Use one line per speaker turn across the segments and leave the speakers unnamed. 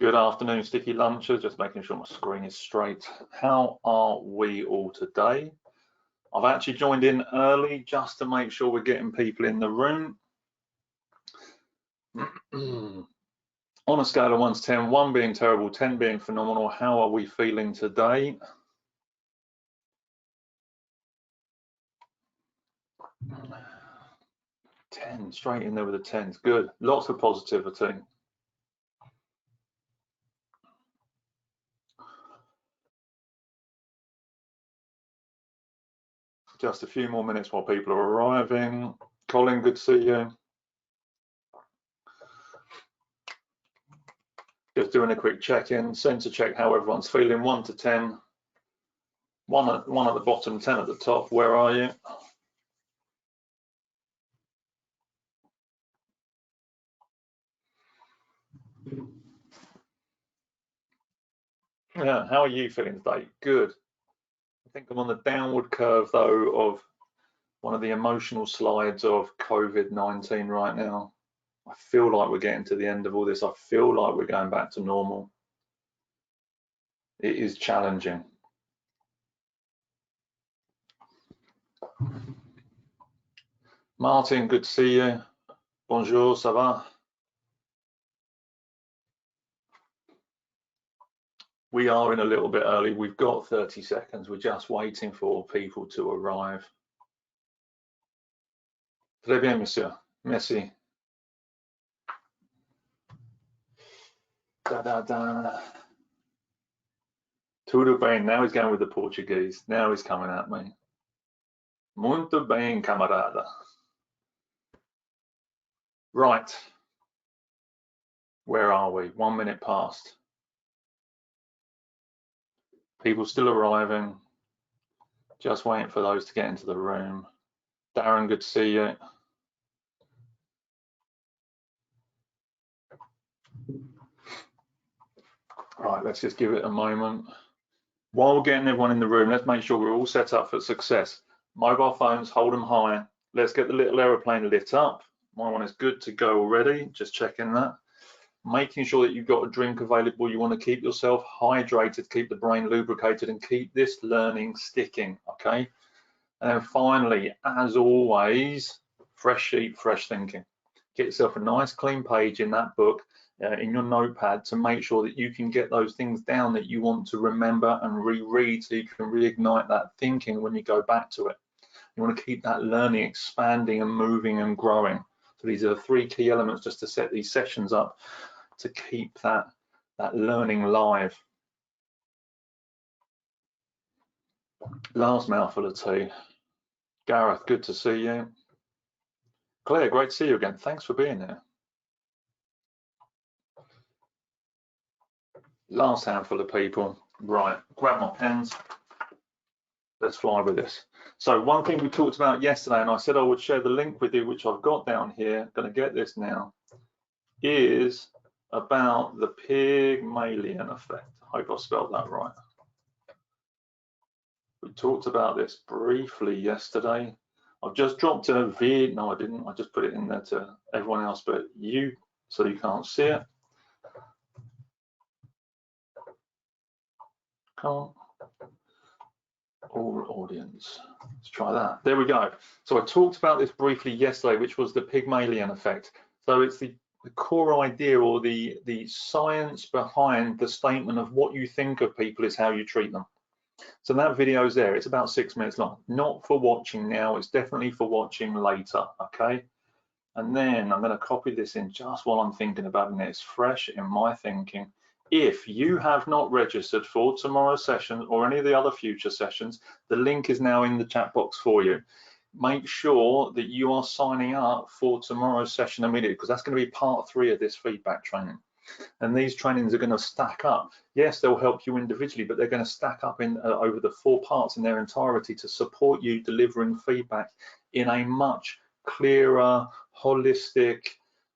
Good afternoon, Sticky Lunchers. Just making sure my screen is straight. How are we all today? I've actually joined in early just to make sure we're getting people in the room. On a scale of 1 to 10, 1 being terrible, 10 being phenomenal, how are we feeling today? Ten, straight in there with the 10s. Good. Lots of positivity. Just a few more minutes while people are arriving. Colin, good to see you. Just doing a quick check-in, sensor check how everyone's feeling. 1 to 10. One at the bottom, 10 at the top. Where are you? Yeah, how are you feeling today? Good. I think I'm on the downward curve though of one of the emotional slides of COVID-19 right now. I feel like we're getting to the end of all this. I feel like we're going back to normal. It is challenging. Martin, good to see you. Bonjour, ça va? We are in a little bit early. We've got 30 seconds. We're just waiting for people to arrive. Très bien, monsieur. Merci. Da, da, da. Tudo bem. Now he's going with the Portuguese. Now he's coming at me. Muito bem, camarada. Right. Where are we? 1 minute past. People still arriving. Just waiting for those to get into the room. Darren, good to see you. Right, let's just give it a moment. While we're getting everyone in the room, let's make sure we're all set up for success. Mobile phones, hold them high. Let's get the little aeroplane lit up. My one is good to go already, just checking that. Making sure that you've got a drink available. You want to keep yourself hydrated, keep the brain lubricated, and keep this learning sticking, okay? And then finally, as always, fresh sheet, fresh thinking. Get yourself a nice clean page in that book, in your notepad, to make sure that you can get those things down that you want to remember and reread, so you can reignite that thinking when you go back to it. You want to keep that learning expanding and moving and growing. So these are the 3 key elements just to set these sessions up to keep that learning live. Last mouthful of tea. Gareth, good to see you. Claire, great to see you again. Thanks for being here. Last handful of people. Right, grab my pens. Let's fly with this. So one thing we talked about yesterday, and I said I would share the link with you, which I've got down here, going to get this now, is about the Pygmalion Effect. I hope I spelled that right. We talked about this briefly yesterday. I've just dropped a vid. No, I didn't. I just put it in there to everyone else but you, so you can't see it. Come on. All audience. Let's try that. There we go. So I talked about this briefly yesterday, which was the Pygmalion Effect. So it's the core idea, or the science behind the statement of what you think of people is how you treat them. So that video is there. It's about 6 minutes long. Not for watching now. It's definitely for watching later. Okay. And then I'm going to copy this in just while I'm thinking about it. It's fresh in my thinking. If you have not registered for tomorrow's session or any of the other future sessions, the link is now in the chat box for you. Make sure that you are signing up for tomorrow's session immediately, because that's going to be part 3 of this feedback training. And these trainings are going to stack up. Yes, they'll help you individually, but they're going to stack up in over the 4 parts in their entirety to support you delivering feedback in a much clearer, holistic,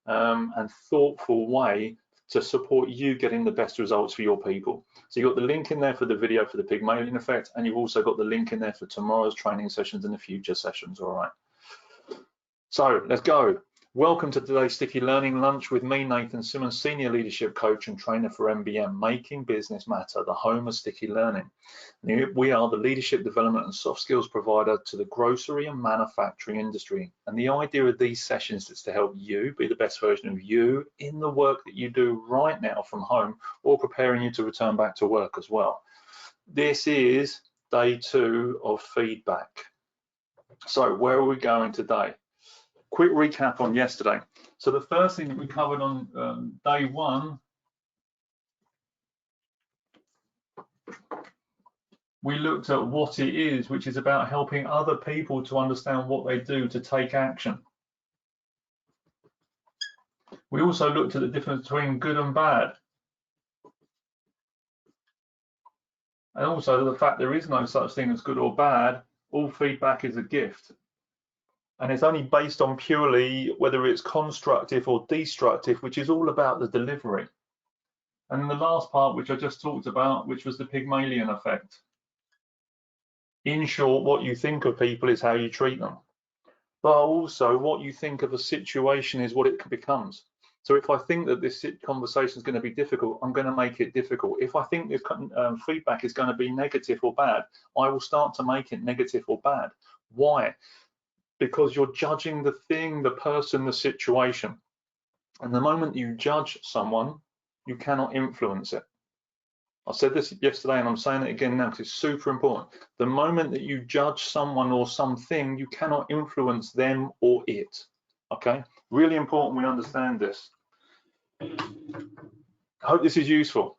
and thoughtful way to support you getting the best results for your people. So you've got the link in there for the video for the Pygmalion Effect, and you've also got the link in there for tomorrow's training sessions and the future sessions. All right. So let's go. Welcome to today's Sticky Learning Lunch with me, Nathan Simmonds, Senior Leadership Coach and Trainer for MBM, Making Business Matter, the home of Sticky Learning. We are the leadership development and soft skills provider to the grocery and manufacturing industry. And the idea of these sessions is to help you be the best version of you in the work that you do right now from home, or preparing you to return back to work as well. This is day 2 of feedback. So where are we going today? Quick recap on yesterday. So the first thing that we covered on day 1, we looked at what it is, which is about helping other people to understand what they do to take action. We also looked at the difference between good and bad. And also the fact there is no such thing as good or bad. All feedback is a gift. And it's only based on purely whether it's constructive or destructive, which is all about the delivery. And then the last part, which I just talked about, which was the Pygmalion Effect. In short, what you think of people is how you treat them. But also what you think of a situation is what it becomes. So if I think that this conversation is going to be difficult, I'm going to make it difficult. If I think this feedback is going to be negative or bad, I will start to make it negative or bad. Why? Because you're judging the thing, the person, the situation. And the moment you judge someone, you cannot influence it. I said this yesterday and I'm saying it again now because it's super important. The moment that you judge someone or something, you cannot influence them or it. Okay? Really important we understand this. I hope this is useful.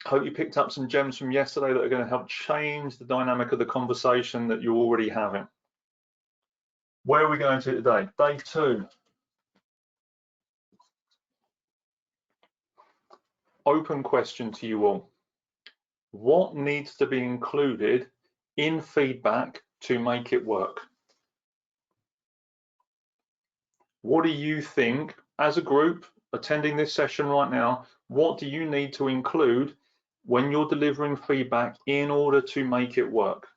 I hope you picked up some gems from yesterday that are going to help change the dynamic of the conversation that you're already having. Where are we going to today? Day 2. Open question to you all. What needs to be included in feedback to make it work? What do you think, as a group attending this session right now, what do you need to include when you're delivering feedback in order to make it work?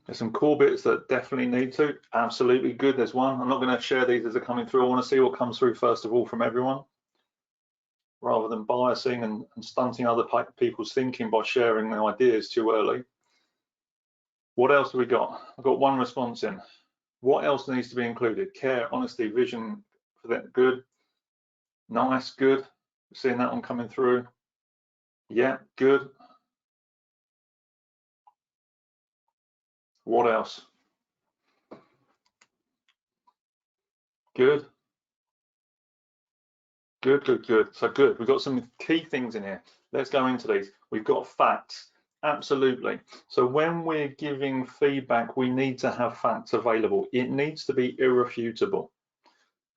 There's some core bits that definitely need to. Absolutely good. There's one. I'm not going to share these as they're coming through. I want to see what comes through first of all from everyone, rather than biasing and stunting other people's thinking by sharing their ideas too early. What else have we got? I've got one response in. What else needs to be included? Care, honesty, vision for that. Good. Nice. Good. Seeing that one coming through. Yeah. Good. What else? Good. Good, good, good. So good. We've got some key things in here. Let's go into these. We've got facts. Absolutely. So when we're giving feedback, we need to have facts available. It needs to be irrefutable.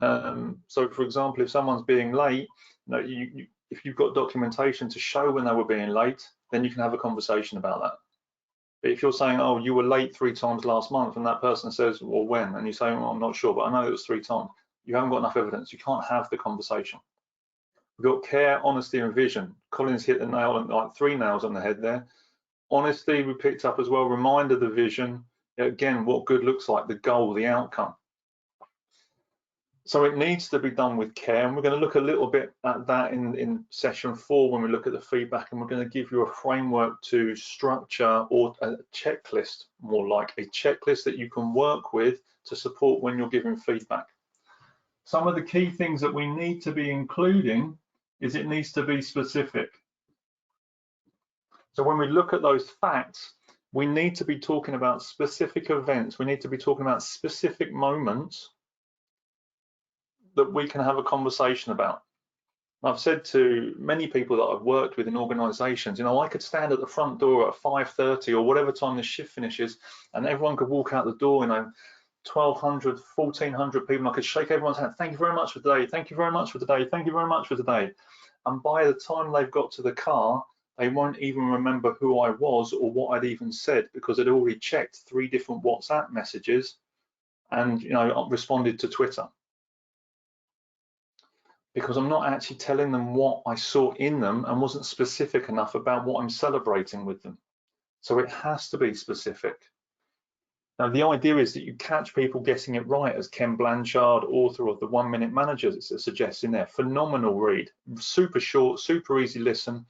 So for example, if someone's being late, if you've got documentation to show when they were being late, then you can have a conversation about that. But if you're saying, oh, you were late 3 times last month, and that person says, well, when? And you say, well, I'm not sure, but I know it was 3 times. You haven't got enough evidence. You can't have the conversation. We've got care, honesty, and vision. Colin's hit the nail, like 3 nails on the head there. Honesty, we picked up as well. Reminder, the vision. Again, what good looks like, the goal, the outcome. So it needs to be done with care, and we're going to look a little bit at that in session 4 when we look at the feedback, and we're going to give you a framework to structure, or a checklist, more like a checklist that you can work with to support when you're giving feedback. Some of the key things that we need to be including is it needs to be specific. So when we look at those facts, we need to be talking about specific events. We need to be talking about specific moments that we can have a conversation about. I've said to many people that I've worked with in organizations, I could stand at the front door at 5:30 or whatever time the shift finishes, and everyone could walk out the door, 1,200, 1,400 people, and I could shake everyone's hand. Thank you very much for today. Thank you very much for today. Thank you very much for today. And by the time they've got to the car, they won't even remember who I was or what I'd even said, because I'd already checked 3 different WhatsApp messages and responded to Twitter. Because I'm not actually telling them what I saw in them and wasn't specific enough about what I'm celebrating with them. So it has to be specific. Now, the idea is that you catch people getting it right, as Ken Blanchard, author of the 1 Minute Manager, suggests in there. Phenomenal read, super short, super easy listen.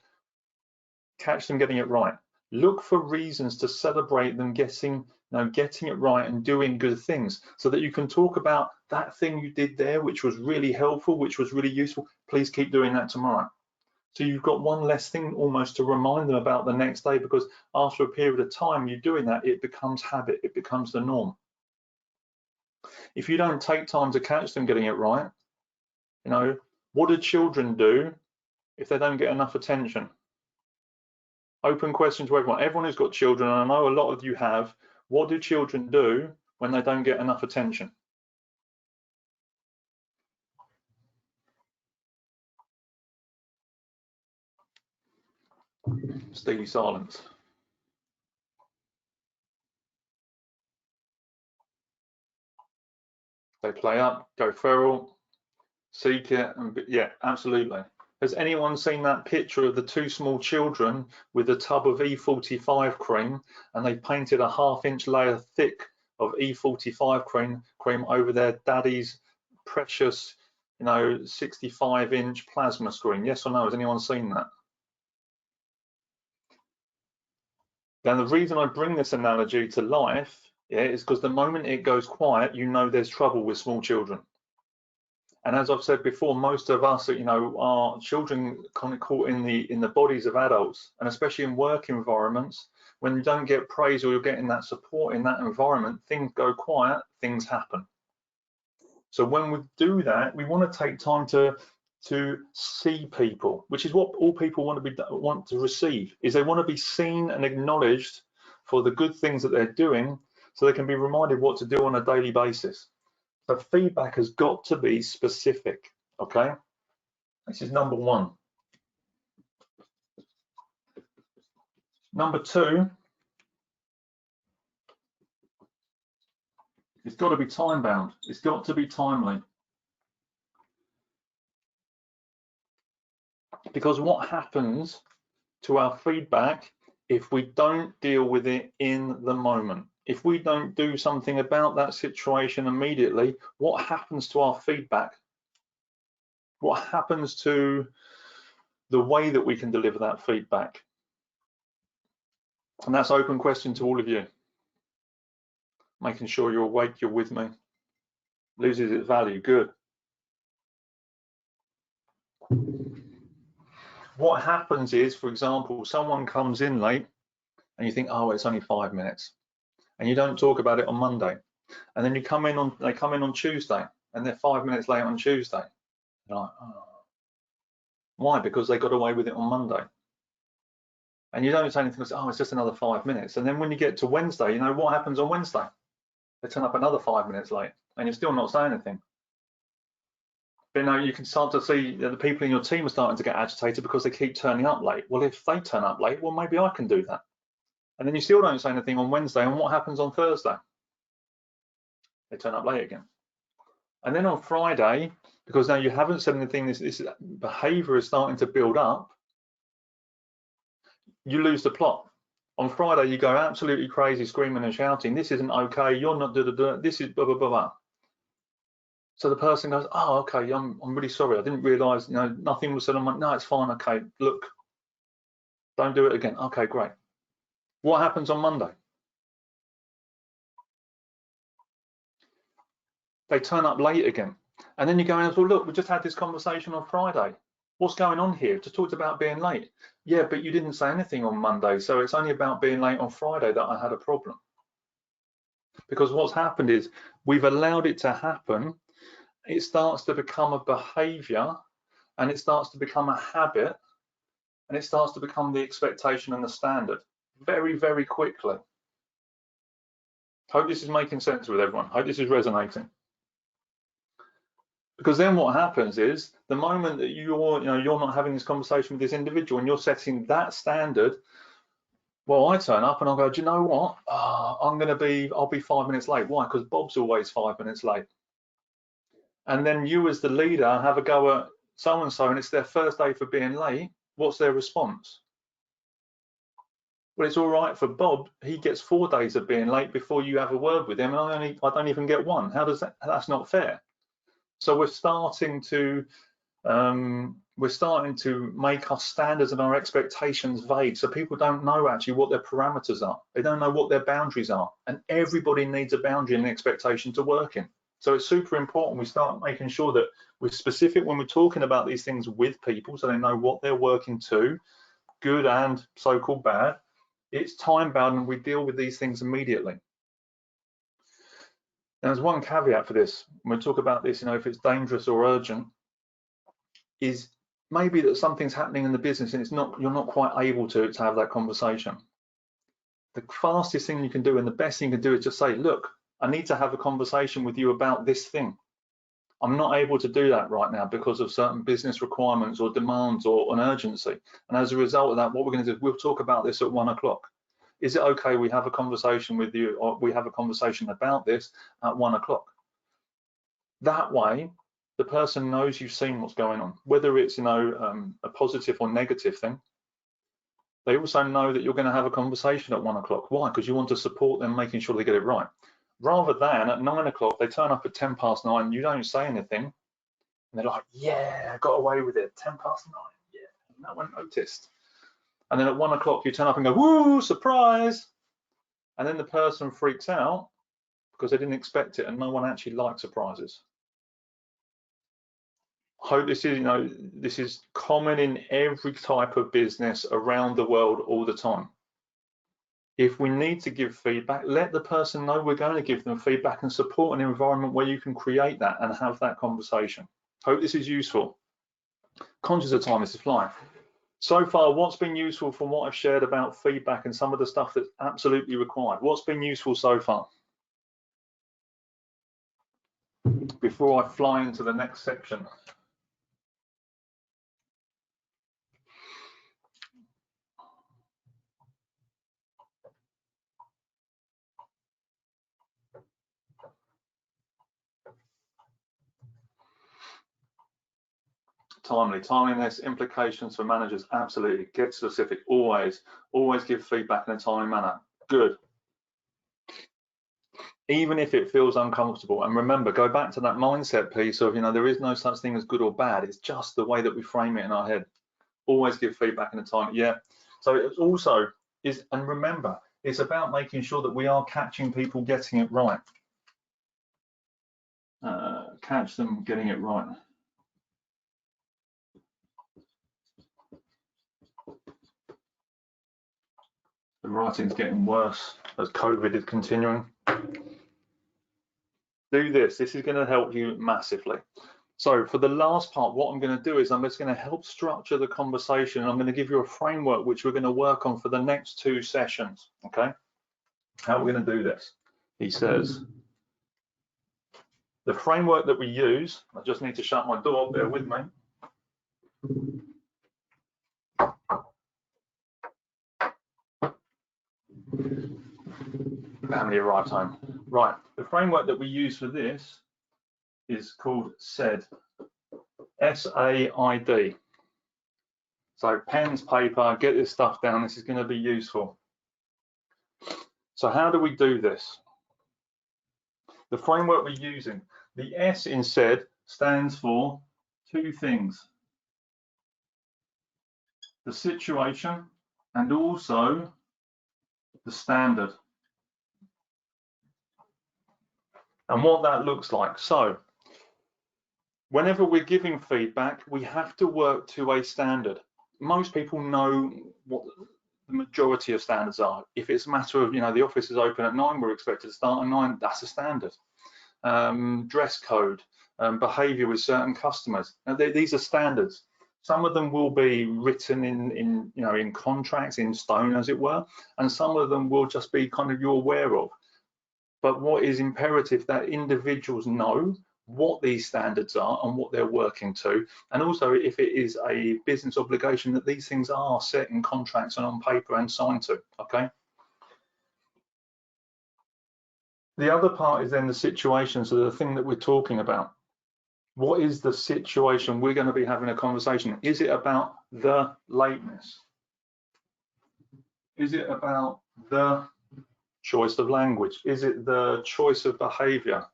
Catch them getting it right. Look for reasons to celebrate them getting it right and doing good things, so that you can talk about that thing you did there, which was really helpful, which was really useful. Please keep doing that tomorrow. So you've got one less thing almost to remind them about the next day, because after a period of time you're doing that, it becomes habit, it becomes the norm. If you don't take time to catch them getting it right, what do children do if they don't get enough attention? Open question to everyone. Everyone who's got children, and I know a lot of you have, what do children do when they don't get enough attention? Steely silence. They play up, go feral, seek it, and yeah, absolutely. Has anyone seen that picture of the two small children with a tub of E45 cream, and they painted a ½ inch layer thick of E45 cream over their daddy's precious, 65-inch plasma screen? Yes or no? Has anyone seen that? Now, the reason I bring this analogy to life, is because the moment it goes quiet, there's trouble with small children. And as I've said before, most of us, are children kind of caught in the bodies of adults, and especially in work environments, when you don't get praise or you're getting that support in that environment, things go quiet, things happen. So when we do that, we want to take time to see people, which is what all people want to receive, is they want to be seen and acknowledged for the good things that they're doing, so they can be reminded what to do on a daily basis. So feedback has got to be specific, okay? This is number one. Number two, it's got to be time bound. It's got to be timely. Because what happens to our feedback if we don't deal with it in the moment? If we don't do something about that situation immediately, what happens to our feedback? What happens to the way that we can deliver that feedback? And that's open question to all of you. Making sure you're awake, you're with me. Loses its value, good. What happens is, for example, someone comes in late and you think, oh, it's only 5 minutes. And you don't talk about it on Monday. And then they come in on Tuesday and they're 5 minutes late on Tuesday. You're like, oh. Why? Because they got away with it on Monday. And you don't say anything, oh, it's just another 5 minutes. And then when you get to Wednesday, what happens on Wednesday? They turn up another 5 minutes late and you're still not saying anything. But you can start to see that the people in your team are starting to get agitated because they keep turning up late. Well, if they turn up late, well, maybe I can do that. And then you still don't say anything on Wednesday. And what happens on Thursday? They turn up late again. And then on Friday, because now you haven't said anything, this behavior is starting to build up, you lose the plot. On Friday, you go absolutely crazy, screaming and shouting, this isn't okay, you're not this is blah, blah, blah, blah. So the person goes, oh, okay, I'm really sorry, I didn't realise, nothing was said on my, no, it's fine, okay, look, don't do it again. Okay, great. What happens on Monday? They turn up late again. And then you go, well, look, we just had this conversation on Friday. What's going on here? Just talked about being late. Yeah, but you didn't say anything on Monday, so it's only about being late on Friday that I had a problem. Because what's happened is we've allowed it to happen. It starts to become a behavior, and it starts to become a habit, and it starts to become the expectation and the standard very, very quickly. Hope this is making sense with everyone. Hope this is resonating. Because then what happens is the moment that you're not having this conversation with this individual and you're setting that standard, well, I turn up and I'll go, do you know what? I'll be 5 minutes late. Why? Because Bob's always 5 minutes late. And then you as the leader have a go at so-and-so and it's their first day for being late. What's their response? Well, it's all right for Bob. He gets 4 days of being late before you have a word with him, and I don't even get 1. How does that? That's not fair. So we're starting to make our standards and our expectations vague, so people don't know actually what their parameters are. They don't know what their boundaries are, and everybody needs a boundary and an expectation to work in. So it's super important we start making sure that we're specific when we're talking about these things with people, so they know what they're working to, good and so-called bad. It's time bound, and we deal with these things immediately. Now, there's one caveat for this. When we talk about this, if it's dangerous or urgent, is maybe that something's happening in the business and you're not quite able to have that conversation. The fastest thing you can do and the best thing you can do is just say, look, I need to have a conversation with you about this thing. I'm not able to do that right now because of certain business requirements or demands or an urgency. And as a result of that, what we're going to do, we'll talk about this at 1 o'clock. Is it okay we have a conversation with you, or we have a conversation about this at 1 o'clock? That way, the person knows you've seen what's going on, whether it's a positive or negative thing. They also know that you're going to have a conversation at 1 o'clock. Why? Because you want to support them making sure they get it right. Rather than at 9 o'clock, they turn up at 10 past 9, you don't say anything, and they're like, yeah, I got away with it, 10 past 9, yeah, no one noticed. And then at 1 o'clock, you turn up and go, woo, surprise. And then the person freaks out because they didn't expect it, and no one actually likes surprises. I hope this is, this is common in every type of business around the world all the time. If we need to give feedback, let the person know we're going to give them feedback and support an environment where you can create that and have that conversation. Hope this is useful. Conscious of time, this is flying. So far, what's been useful from what I've shared about feedback and some of the stuff that's absolutely required? What's been useful so far? Before I fly into the next section. Timeliness, implications for managers, absolutely. Get specific, always give feedback in a timely manner. Good. Even if it feels uncomfortable. And remember, go back to that mindset piece of, there is no such thing as good or bad. It's just the way that we frame it in our head. Always give feedback in a time. Yeah. So it also is, and remember, it's about making sure that we are catching people getting it right. Catch them getting it right. The writing's getting worse as COVID is continuing. Do this. This is going to help you massively. So for the last part, what I'm going to do is I'm just going to help structure the conversation. I'm going to give you a framework which we're going to work on for the next 2 sessions. Okay? How are we going to do this? He says, the framework that we use, I just need to shut my door, bear with me. Family arrived home. Right, the framework that we use for this is called SAID, S-A-I-D. So pens, paper, get this stuff down. This is going to be useful. So how do we do this? The framework we're using, the S in SAID stands for 2 things. The situation and also the standard. And what that looks like. So whenever we're giving feedback, we have to work to a standard. Most people know what the majority of standards are. If it's a matter of, the office is open at 9, we're expected to start at 9, that's a standard. Dress code, behavior with certain customers. Now, these are standards. Some of them will be written in contracts, in stone, as it were, and some of them will just be kind of you're aware of. But what is imperative that individuals know what these standards are and what they're working to, and also if it is a business obligation that these things are set in contracts and on paper and signed to. Okay. The other part is then the situation, so the thing that we're talking about. What is the situation we're going to be having a conversation? Is it about the lateness? Is it about the choice of language? Is it the choice of behavior?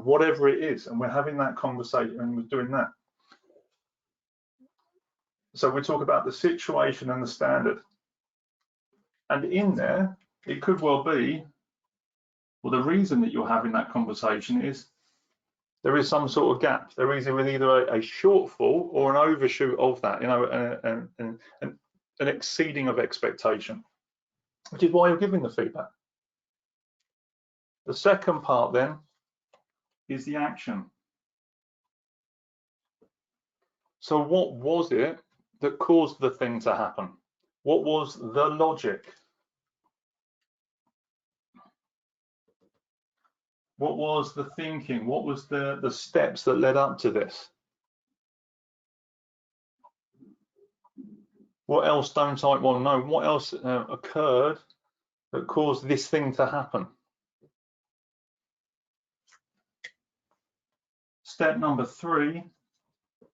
Whatever it is, and we're having that conversation and we're doing that. So we talk about the situation and the standard. And in there, it could well be, well, the reason that you're having that conversation is there is some sort of gap. There is either a shortfall or an overshoot of that, you know, an exceeding of expectation, which is why you're giving the feedback. The second part then is the action. So what was it that caused the thing to happen? What was the logic? What was the thinking? What was the steps that led up to this? What else don't I want to know? What else occurred that caused this thing to happen? Step number 3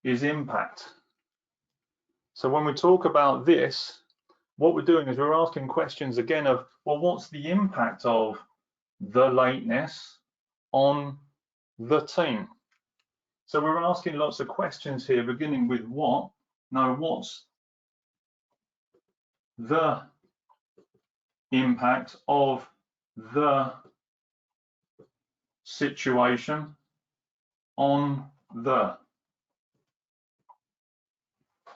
is impact. So when we talk about this, what we're doing is we're asking questions again of, well, what's the impact of the lateness on the team? So we're asking lots of questions here, beginning with what? No, what's the impact of the situation on the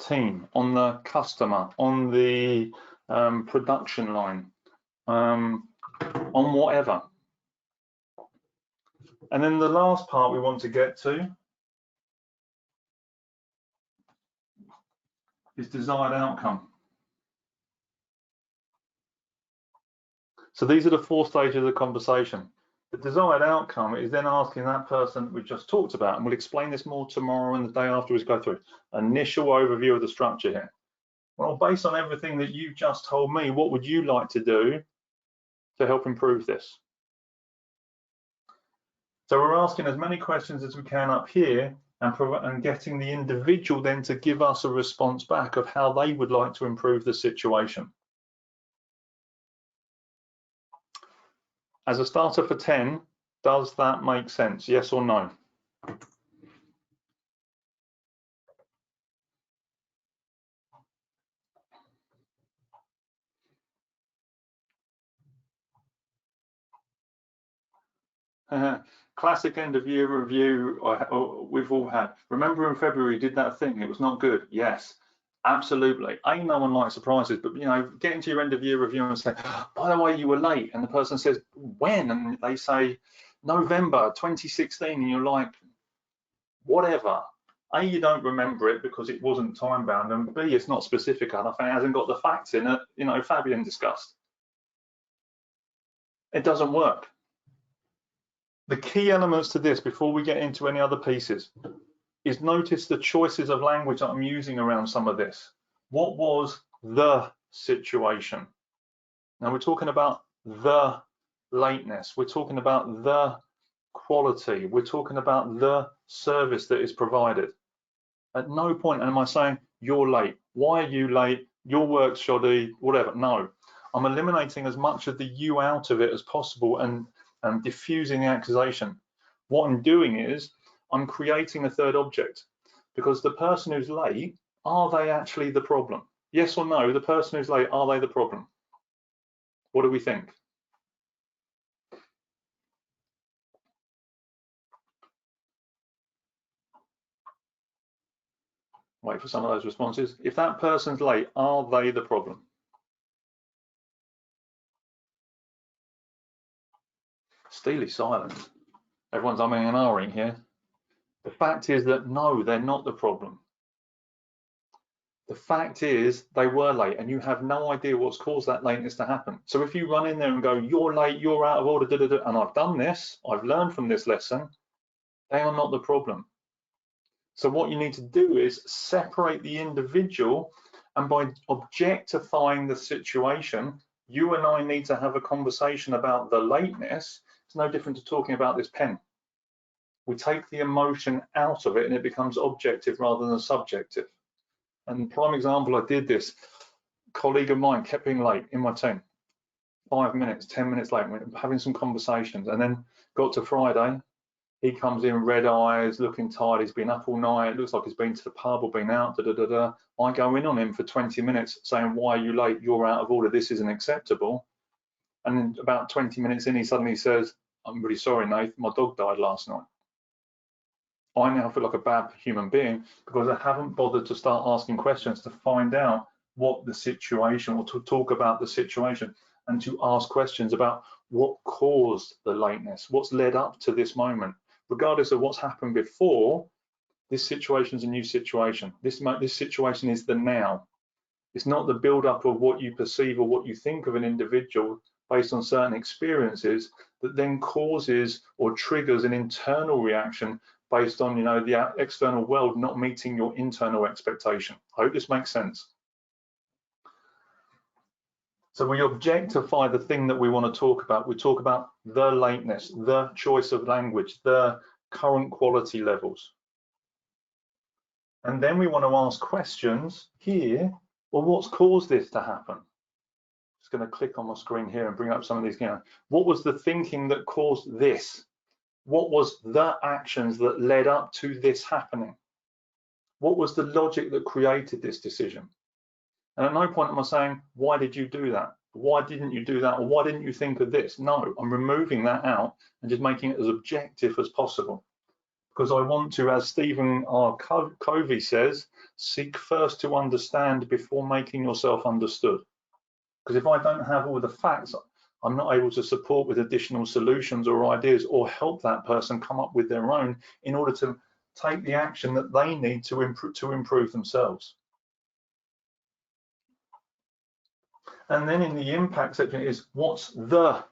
team, on the customer, on the production line, on whatever. And then the last part we want to get to is desired outcome. So these are the 4 stages of the conversation. The desired outcome is then asking that person we just talked about, and we'll explain this more tomorrow and the day after we go through. Initial overview of the structure here. Well, based on everything that you just told me, what would you like to do to help improve this? So we're asking as many questions as we can up here and getting the individual then to give us a response back of how they would like to improve the situation. As a starter for 10, does that make sense? Yes or no? Classic end of year review we've all had. Remember in February did that thing, it was not good. Yes, absolutely. Ain't no one likes surprises, but you know, get into your end of year review and say, by the way, you were late, and the person says when, and they say November 2016, and you're like, whatever. A, you don't remember it because it wasn't time bound, and B, it's not specific enough and it hasn't got the facts in it, you know, Fabian discussed. It doesn't work. The key elements to this before we get into any other pieces is notice the choices of language that I'm using around some of this. What was the situation? Now we're talking about the lateness, we're talking about the quality, we're talking about the service that is provided. At no point am I saying you're late, why are you late, your work's shoddy, whatever. No, I'm eliminating as much of the you out of it as possible and diffusing the accusation. What I'm doing is I'm creating a third object, because the person who's late, are they actually the problem? Yes or no, the person who's late, are they the problem? What do we think? Wait for some of those responses. If that person's late, are they the problem? Steely silence. Everyone's umming and ahhing here. The fact is that no, they're not the problem. The fact is they were late and you have no idea what's caused that lateness to happen. So if you run in there and go, you're late, you're out of order, and I've done this, I've learned from this lesson, they are not the problem. So what you need to do is separate the individual, and by objectifying the situation, you and I need to have a conversation about the lateness. It's no different to talking about this pen. We take the emotion out of it and it becomes objective rather than subjective. And prime example, I did this colleague of mine kept being late in my team. 5 minutes, 10 minutes late, we're having some conversations, and then got to Friday, he comes in red eyes, looking tired, he's been up all night, looks like he's been to the pub or been out, I go in on him for 20 minutes saying, why are you late? You're out of order, this isn't acceptable. And then about 20 minutes in, he suddenly says, I'm really sorry, Nath, my dog died last night. I now feel like a bad human being because I haven't bothered to start asking questions to find out what the situation, or to talk about the situation, and to ask questions about what caused the lateness, what's led up to this moment. Regardless of what's happened before, this situation is a new situation. This situation is the now. It's not the build-up of what you perceive or what you think of an individual based on certain experiences that then causes or triggers an internal reaction based on, you know, the external world not meeting your internal expectation. I hope this makes sense. So we objectify the thing that we want to talk about. We talk about the lateness, the choice of language, the current quality levels. And then we want to ask questions here, well, what's caused this to happen? Just going to click on my screen here and bring up some of these again. What was the thinking that caused this? What was the actions that led up to this happening? What was the logic that created this decision? And at no point am I saying, why did you do that? Why didn't you do that? Or why didn't you think of this? No, I'm removing that out and just making it as objective as possible. Because I want to, as Stephen R. Covey says, seek first to understand before making yourself understood. Because if I don't have all the facts, I'm not able to support with additional solutions or ideas or help that person come up with their own in order to take the action that they need to improve themselves. And then in the impact section is what's the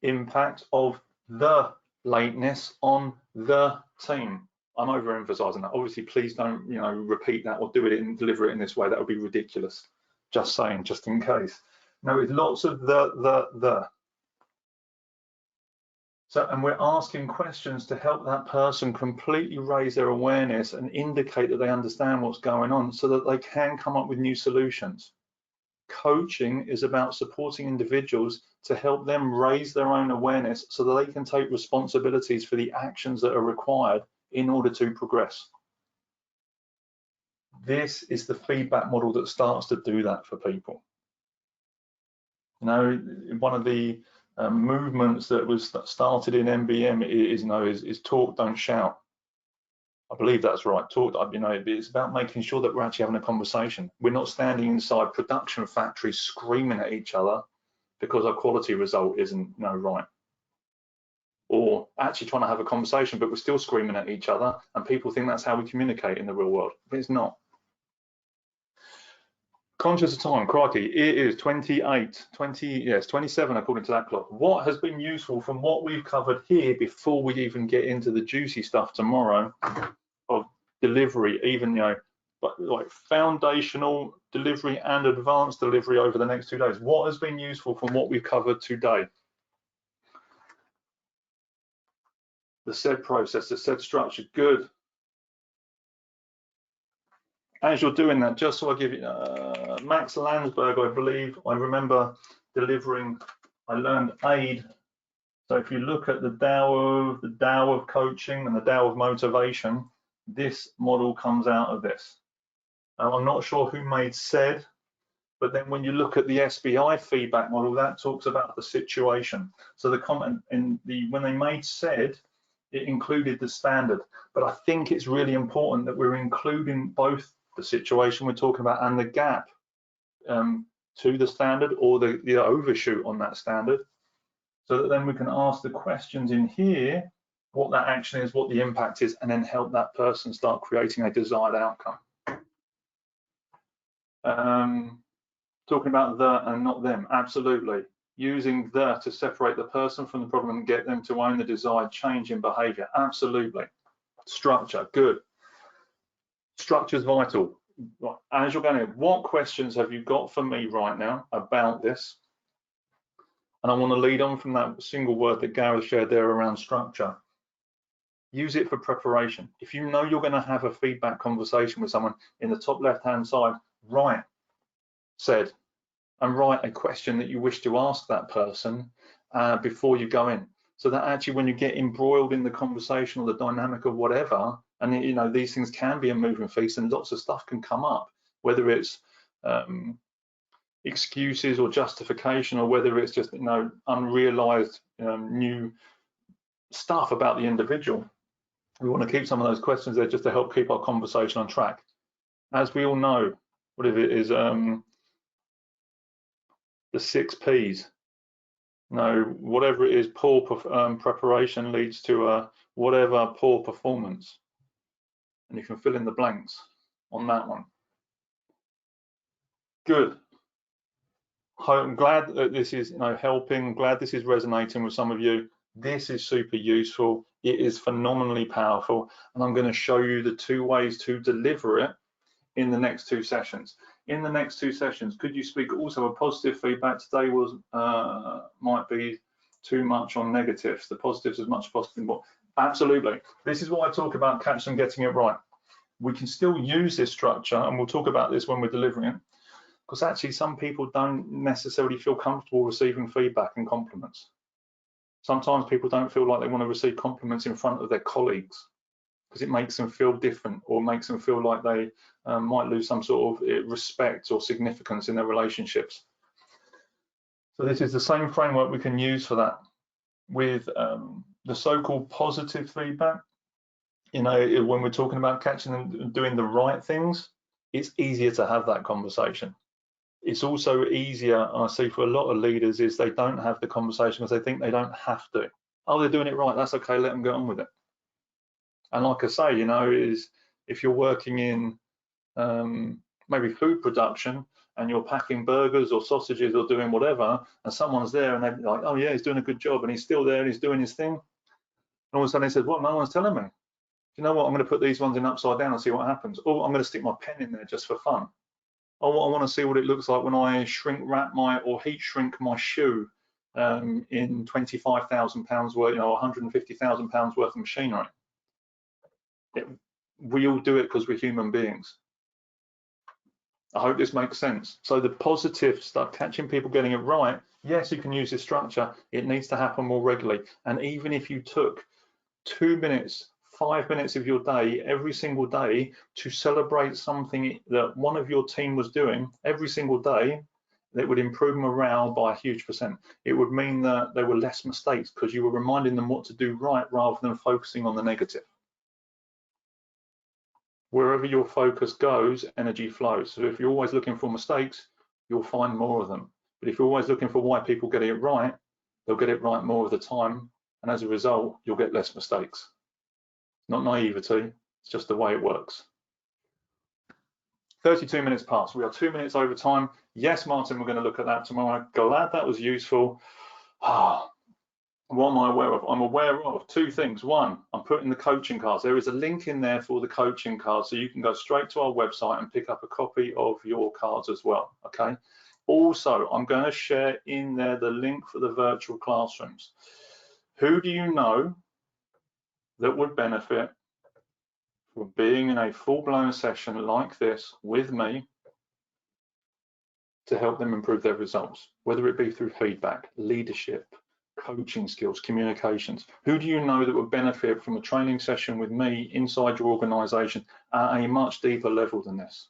impact of the lateness on the team. I'm overemphasizing that. Obviously, please don't, you know, repeat that or do it and deliver it in this way. That would be ridiculous. Just saying, just in case. No, it's lots of the. So, and we're asking questions to help that person completely raise their awareness and indicate that they understand what's going on so that they can come up with new solutions. Coaching is about supporting individuals to help them raise their own awareness so that they can take responsibilities for the actions that are required in order to progress. This is the feedback model that starts to do that for people. You know, one of the movements that was started in MBM is talk, don't shout. I believe that's right. Talk, you know, it's about making sure that we're actually having a conversation. We're not standing inside production factories screaming at each other because our quality result isn't, you know, right. Or actually trying to have a conversation, but we're still screaming at each other, and people think that's how we communicate in the real world. But it's not. Conscious of time, crikey, it is 27 according to that clock. What has been useful from what we've covered here before we even get into the juicy stuff tomorrow of delivery, even, you know, but like foundational delivery and advanced delivery over the next 2 days? What has been useful from what we've covered today? The said process, the said structure, good. As you're doing that, just so I give you, Max Landsberg, I believe, I remember delivering, I learned AID. So if you look at the Tao of coaching and the Tao of motivation, this model comes out of this. I'm not sure who made said, but then when you look at the SBI feedback model, that talks about the situation. So the comment in when they made said, it included the standard. But I think it's really important that we're including both the situation we're talking about and the gap to the standard, or the overshoot on that standard, so that then we can ask the questions in here, what that action is, what the impact is, and then help that person start creating a desired outcome. Talking about the and not them, absolutely. Using the to separate the person from the problem and get them to own the desired change in behavior, absolutely. Structure, good. Structure is vital. As you're going to, what questions have you got for me right now about this? And I want to lead on from that single word that Gareth shared there around structure. Use it for preparation. If you know you're going to have a feedback conversation with someone, in the top left-hand side, write said, and write a question that you wish to ask that person before you go in. So that actually when you get embroiled in the conversation or the dynamic of whatever, and you know, these things can be a moving feast and lots of stuff can come up, whether it's excuses or justification, or whether it's just, you know, unrealized new stuff about the individual. We want to keep some of those questions there just to help keep our conversation on track. As we all know, what if it is the 6 P's? No, whatever it is, poor preparation leads to whatever poor performance. And you can fill in the blanks on that one. Good. I'm glad that this is, you know, helping. I'm glad this is resonating with some of you. This is super useful. It is phenomenally powerful, and I'm going to show you the 2 ways to deliver it in the next 2 sessions. In the next 2 sessions, could you speak also a positive feedback? Today was might be too much on negatives. The positives as much as possible. Absolutely. This is what I talk about, catch them getting it right. We can still use this structure, and we'll talk about this when we're delivering it, because actually some people don't necessarily feel comfortable receiving feedback and compliments. Sometimes people don't feel like they want to receive compliments in front of their colleagues because it makes them feel different, or makes them feel like they might lose some sort of respect or significance in their relationships. So this is the same framework we can use for that. With the so-called positive feedback, you know, when we're talking about catching them and doing the right things, it's easier to have that conversation. It's also easier, I see for a lot of leaders, is they don't have the conversation because they think they don't have to. Oh, they're doing it right, that's okay, let them get on with it. And like I say, you know, is if you're working in maybe food production and you're packing burgers or sausages or doing whatever, and someone's there and they're like, oh yeah, he's doing a good job, and he's still there and he's doing his thing. And all of a sudden he says, well, no one's telling me. You know what, I'm going to put these ones in upside down and see what happens. Oh, I'm going to stick my pen in there just for fun. Oh, I want to see what it looks like when I shrink wrap or heat shrink my shoe in 25,000 pounds worth, you know, 150,000 pounds worth of machinery. We all do it because we're human beings. I hope this makes sense. So the positive stuff, catching people getting it right, yes, you can use this structure. It needs to happen more regularly. And even if you took 2 minutes, 5 minutes of your day every single day to celebrate something that one of your team was doing every single day, that would improve morale by a huge %. It would mean that there were less mistakes because you were reminding them what to do right rather than focusing on the negative. Wherever your focus goes, energy flows. So if you're always looking for mistakes, you'll find more of them. But if you're always looking for why people get it right, they'll get it right more of the time. And as a result, you'll get less mistakes. Not naivety, it's just the way it works. 32 minutes past. We are 2 minutes over time. Yes, Martin, we're going to look at that tomorrow. Glad that was useful. What am I aware of? I'm aware of 2 things. One, I'm putting the coaching cards. There is a link in there for the coaching cards, so you can go straight to our website and pick up a copy of your cards as well, okay? Also, I'm going to share in there the link for the virtual classrooms. Who do you know that would benefit from being in a full-blown session like this with me to help them improve their results, whether it be through feedback, leadership, coaching skills, communications? Who do you know that would benefit from a training session with me inside your organization at a much deeper level than this?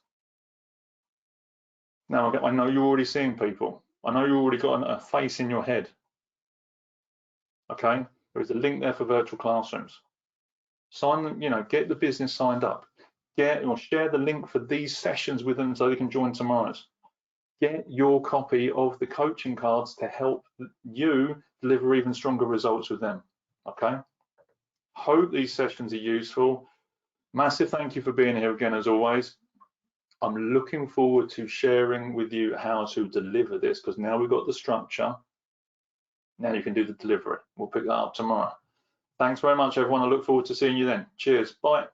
Now, I know you're already seeing people. I know you've already got a face in your head. Okay, there is a link there for virtual classrooms. Sign them, you know, get the business signed up. Get or share the link for these sessions with them so they can join tomorrow's. Get your copy of the coaching cards to help you deliver even stronger results with them, okay? Hope these sessions are useful. Massive thank you for being here again, as always. I'm looking forward to sharing with you how to deliver this, because now we've got the structure. Now you can do the delivery. We'll pick that up tomorrow. Thanks very much, everyone. I look forward to seeing you then. Cheers. Bye.